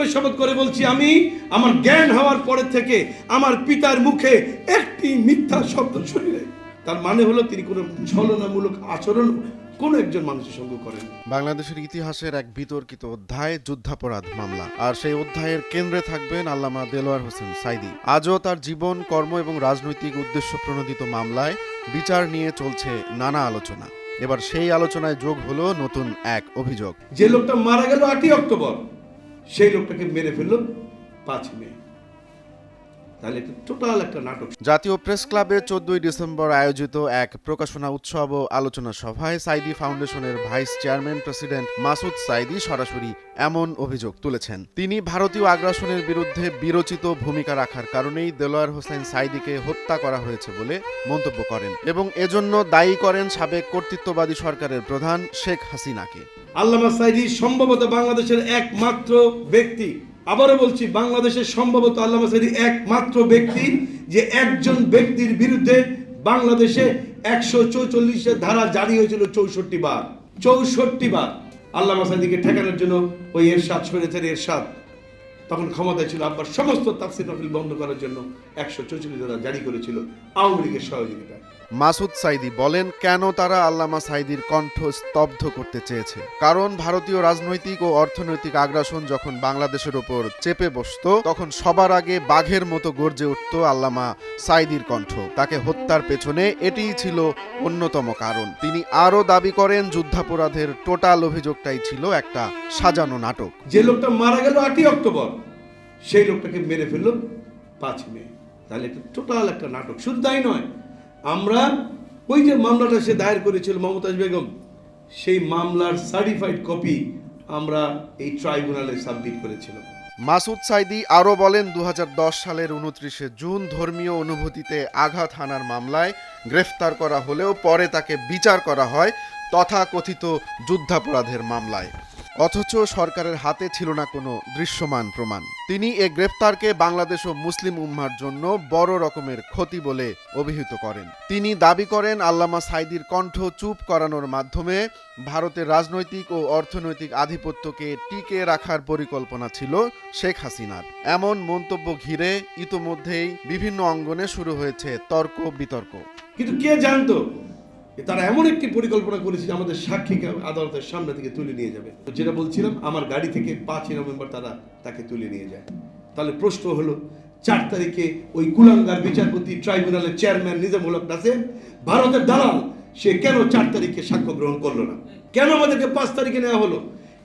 নামে শপথ করে বলছি, আমি আমার জ্ঞান হওয়ার পরে থেকে আমার পিতার মুখে একটি মিথ্যা শব্দ শুনি নাই। তার মানে হলো তিনি কোনো ছলনামূলক আচরণ কোন একজন মানুষের সঙ্গে করেন। বাংলাদেশের ইতিহাসের এক বিতর্কিত অধ্যায় যুদ্ধাপরাধ মামলা, আর সেই অধ্যায়ের কেন্দ্রে থাকবেন আল্লামা দেলোয়ার হোসেন সাঈদী। আজও তার জীবন, কর্ম এবং রাজনৈতিক উদ্দেশ্য প্রণোদিত মামলায় বিচার নিয়ে চলছে নানা আলোচনা। এবার সেই আলোচনায় যোগ হলো নতুন এক অভিযোগ। যে লোকটা মারা গেল 8ই অক্টোবর, সেই লোকটাকে মেরে ফেললো 5 মে। তাহলে এটা টোটাল একটা নাটক। জাতীয় প্রেস ক্লাবে 14ই ডিসেম্বর আয়োজিত এক প্রকাশনা উৎসব ও আলোচনা সভায় সাঈদী ফাউন্ডেশনের vice chairman president Masud Saidi সরাসরি এমন অভিযোগ তুলেছেন। তিনি ভারতীয় আগ্রাসনের বিরুদ্ধে বিরচিত ভূমিকা রাখার কারণেই দেলোয়ার হোসেন সাঈদীকে হত্যা করা হয়েছে বলে মন্তব্য করেন এবং এজন্য দায়ী করেন সাবেক কর্তৃত্ববাদী সরকারের প্রধান শেখ হাসিনাকে। আল্লামা সাঈদী সম্ভবত বাংলাদেশের একমাত্র ব্যক্তি, আবারও বলছি, বাংলাদেশের সম্ভবত আল্লামা সাঈদী একমাত্র ব্যক্তি যে একজন ব্যক্তির বিরুদ্ধে বাংলাদেশে 144 ধারা জারি হয়েছিল 64 বার। 64 বার আল্লামা সাঈদীকে ঠেকানোর জন্য ওই এরশাদ, শরীয়তের এরশাদ তখন ক্ষমতায় ছিল, আবার সমস্ত তাফসীর মাহফিল বন্ধ করার জন্য 144 ধারা জারি করেছিল আওয়ামী লীগের সহযোগিতা। মাসুদ সাঈদী বলেন, কেন তারা আল্লামা সাঈদীর কণ্ঠ স্তব্ধ করতে চেয়েছে। কারণ ভারতীয় রাজনৈতিক ও অর্থনৈতিক আগ্রাসন যখন বাংলাদেশের ওপর চেপে বসত, তখন সবার আগে বাঘের মতো গর্জে উঠত আল্লামা সাঈদীর কণ্ঠ। তাকে হত্যার পেছনে এটিই ছিল অন্যতম কারণ। তিনি আরও দাবি করেন, যুদ্ধাপরাধের টোটাল অভিযোগটাই ছিল একটা সাজানো নাটক। যে লোকটা মারা গেল 8ই অক্টোবর, সেই লোকটাকে মেরে ফেললো 5 মে। তাহলে এটা টোটাল একটা নাটক। শুধু তাই নয়, আমরা ওই যে মামলাটা সে দায়ের করেছিল মমতাজ বেগম, সেই মামলার সার্টিফাইড কপি আমরা এই ট্রাইব্যুনালে সাবমিট করেছিলাম। মাসুদ সাঈদী আরও বলেন, 2010 সালের 29শে জুন ধর্মীয় অনুভূতিতে আঘাত হানার মামলায় গ্রেফতার করা হলেও পরে তাকে বিচার করা হয় তথাকথিত যুদ্ধাপরাধের মামলায়, অথচ সরকারের হাতে ছিল না কোনো দৃশ্যমান প্রমাণ। তিনি এ গ্রেফতারকে বাংলাদেশ ও মুসলিম উম্মার জন্য বড় রকমের ক্ষতি বলে অভিহিত করেন। তিনি দাবি করেন, আল্লামা সাঈদীর কণ্ঠ চুপ করানোর মাধ্যমে ভারতের রাজনৈতিক ও অর্থনৈতিক আধিপত্যকে টিকে রাখার পরিকল্পনা ছিল শেখ হাসিনার। এমন মন্তব্য ঘিরে ইতোমধ্যেই বিভিন্ন অঙ্গনে শুরু হয়েছে তর্ক বিতর্ক। কিন্তু কে জানতো তারা এমন একটি পরিকল্পনা করেছিল আমাদের সাক্ষীকে আদালতের সামনে থেকে তুলে নিয়ে যাবে। যেটা বলছিলাম, আমার গাড়ি থেকে 5ই নভেম্বর তাকে তুলে নিয়ে যায়। তাহলে প্রশ্ন হলো, 4 তারিখে ওই কুলাঙ্গার বিচারপতি ট্রাইব্যুনালের চেয়ারম্যান নিজামুল হক নাসের, ভারতের দালাল, সে কেন 4 তারিখে সাক্ষ্য গ্রহণ করলো না? কেন আমাদেরকে 5 তারিখে নেওয়া হলো?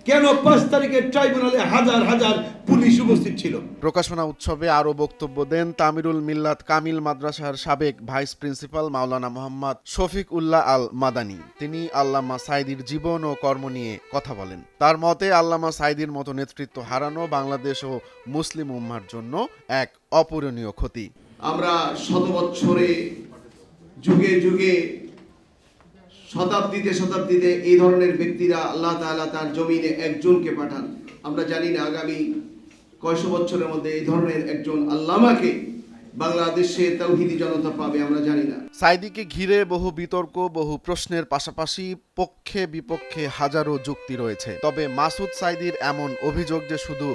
কেন 5 তারিখে ট্রাইব্যুনালে হাজার হাজার পুলিশ উপস্থিত ছিল? প্রকাশনা উৎসবে আরও বক্তব্য দেন তামিরুল মিল্লাত কামিল মাদ্রাসার সাবেক ভাইস প্রিন্সিপাল মাওলানা মোহাম্মদ শফিক উল্লাহ আল মাদানী। তিনি আল্লামা সাঈদীর জীবন ও কর্ম নিয়ে কথা বলেন। তার মতে, আল্লামা সাঈদীর মতো নেতৃত্ব হারানো বাংলাদেশ ও মুসলিম উম্মার জন্য এক অপূরণীয় ক্ষতি। আমরা শত বৎসরে, যুগে যুগে, শতাব্দীতে এই ধরনের ব্যক্তিরা আল্লাহ তাআলা তার জমিনে একজনকে পাঠান। আমরা জানি না আগামী কয়শো বছরের মধ্যে এই ধরনের একজন আল্লামাকে বাংলাদেশে তাওহীদি জনতা পাবে, আমরা জানি না। সাঈদীকে ঘিরে বহু বিতর্ক, বহু প্রশ্নের পাশাপাশি পক্ষে বিপক্ষে হাজারো যুক্তি রয়েছে। তবে মাসুদ সাঈদীর এমন অভিযোগ যে শুধু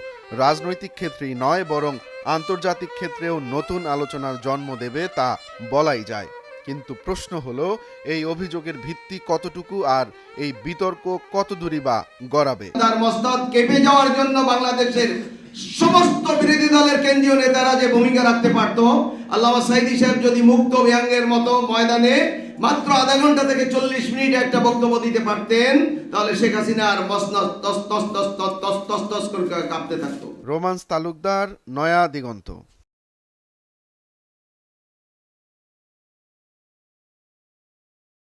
রাজনৈতিক ক্ষেত্রেই নয়, বরং আন্তর্জাতিক ক্ষেত্রেও নতুন আলোচনার জন্ম দেবে তা বলাই যায়। কিন্তু প্রশ্ন হলো, এই অভিযোগের ভিত্তি কতটুকু আর এই বিতর্ক কতদূরই বা গড়াবে। তার মস্তক কেঁপে যাওয়ার জন্য বাংলাদেশের সমস্ত বিরোধী দলের কেন্দ্রীয় নেতারা যে ভূমিকা রাখতে পারত, আল্লামা সাঈদী সাহেব যদি মুক্ত ব্যঙ্গের মতো ময়দানে মাত্র আধা ঘন্টা থেকে 40 মিনিট একটা বক্তব্য দিতে পারতেন, তাহলে শেখ হাসিনার মসনদ তস তস তস তস তস তস তস করে কাঁপতে থাকতো। রোমান্স তালুকদার, নয়া দিগন্ত।